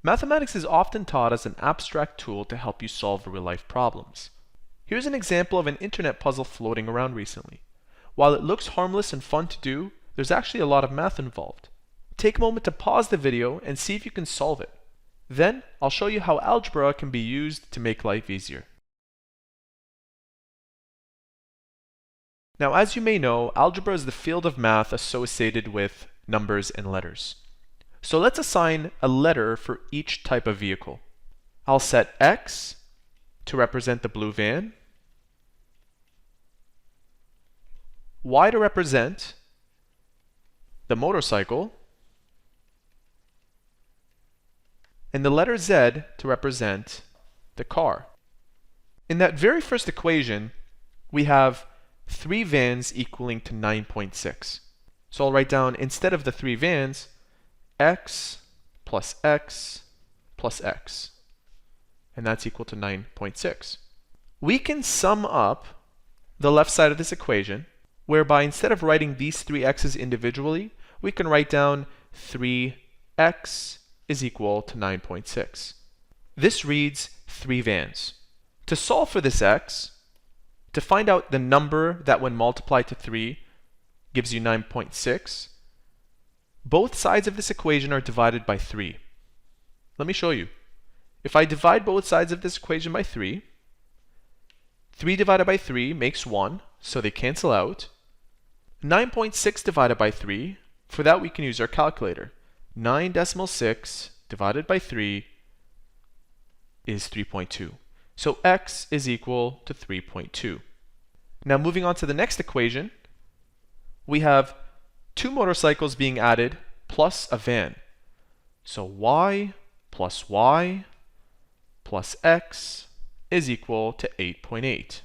Mathematics is often taught as an abstract tool to help you solve real-life problems. Here's an example of an internet puzzle floating around recently. While it looks harmless and fun to do, there's actually a lot of math involved. Take a moment to pause the video and see if you can solve it. Then, I'll show you how algebra can be used to make life easier. Now, as you may know, algebra is the field of math associated with numbers and letters. So let's assign a letter for each type of vehicle. I'll set X to represent the blue van, Y to represent the motorcycle, and the letter Z to represent the car. In that very first equation, we have 3 vans equaling to 9.6. So I'll write down, instead of the 3 vans, x plus x plus x. And that's equal to 9.6. We can sum up the left side of this equation, whereby instead of writing these 3 x's individually, we can write down 3x is equal to 9.6. This reads 3 vans. To solve for this x, to find out the number that when multiplied to 3 gives you 9.6, both sides of this equation are divided by 3. Let me show you. If I divide both sides of this equation by 3, 3 divided by 3 makes 1, so they cancel out. 9.6 divided by 3, for that we can use our calculator. 9.6 divided by 3 is 3.2. So x is equal to 3.2. Now moving on to the next equation, we have 2 motorcycles being added plus a van. So y plus x is equal to 8.8.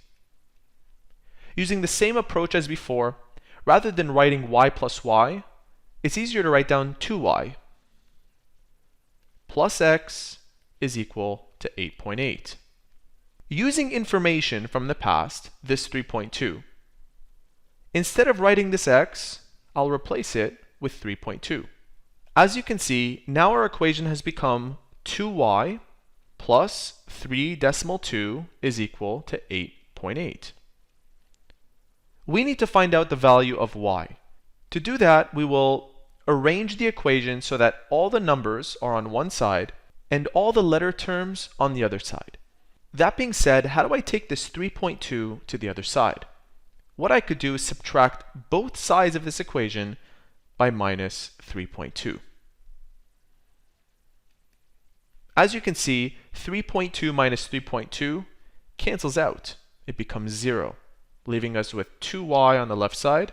Using the same approach as before, rather than writing y plus y, it's easier to write down 2y plus x is equal to 8.8. Using information from the past, this 3.2, instead of writing this x, I'll replace it with 3.2. As you can see, now our equation has become 2y plus 3.2 is equal to 8.8. We need to find out the value of y. To do that, we will arrange the equation so that all the numbers are on one side and all the letter terms on the other side. That being said, how do I take this 3.2 to the other side? What I could do is subtract both sides of this equation by minus 3.2. As you can see, 3.2 minus 3.2 cancels out. It becomes 0, leaving us with 2y on the left side.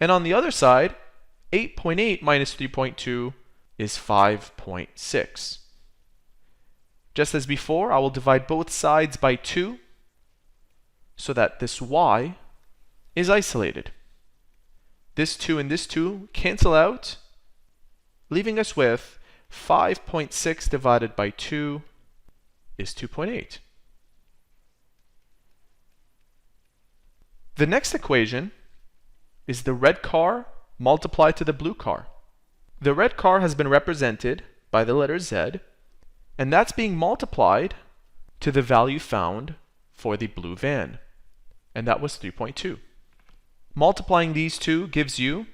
And on the other side, 8.8 minus 3.2 is 5.6. Just as before, I will divide both sides by 2 so that this y is isolated. This 2 and this 2 cancel out, leaving us with 5.6 divided by 2 is 2.8. The next equation is the red car multiplied to the blue car. The red car has been represented by the letter Z, and that's being multiplied to the value found for the blue van, and that was 3.2. Multiplying these two gives you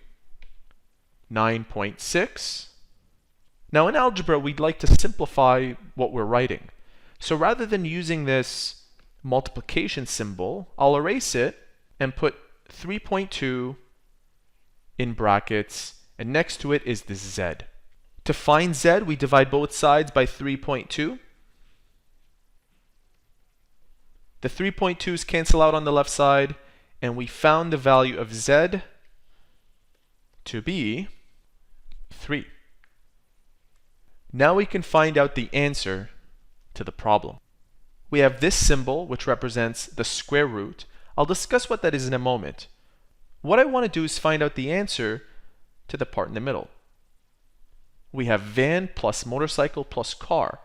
9.6. Now in algebra, we'd like to simplify what we're writing. So rather than using this multiplication symbol, I'll erase it and put 3.2 in brackets, and next to it is this z. To find z, we divide both sides by 3.2. The 3.2's cancel out on the left side, and we found the value of z to be 3. Now we can find out the answer to the problem. We have this symbol, which represents the square root. I'll discuss what that is in a moment. What I want to do is find out the answer to the part in the middle. We have van plus motorcycle plus car.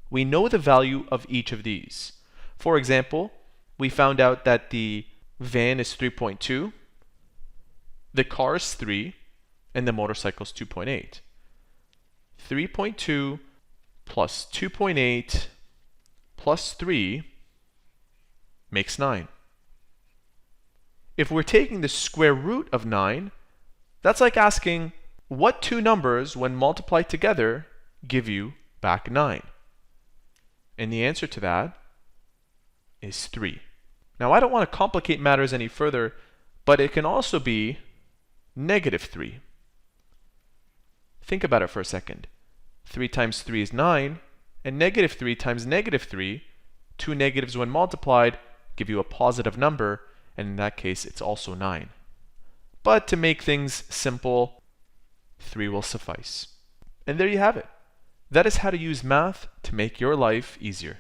We know the value of each of these. For example, we found out that the van is 3.2, the car is 3, and the motorcycle is 2.8. 3.2 plus 2.8 plus 3 makes 9. If we're taking the square root of 9, that's like asking what two numbers, when multiplied together, give you back 9. And the answer to that is 3. Now, I don't want to complicate matters any further, but it can also be negative 3. Think about it for a second. 3 times 3 is 9, and negative 3 times negative 3, two negatives when multiplied, give you a positive number, and in that case, it's also 9. But to make things simple, 3 will suffice. And there you have it. That is how to use math to make your life easier.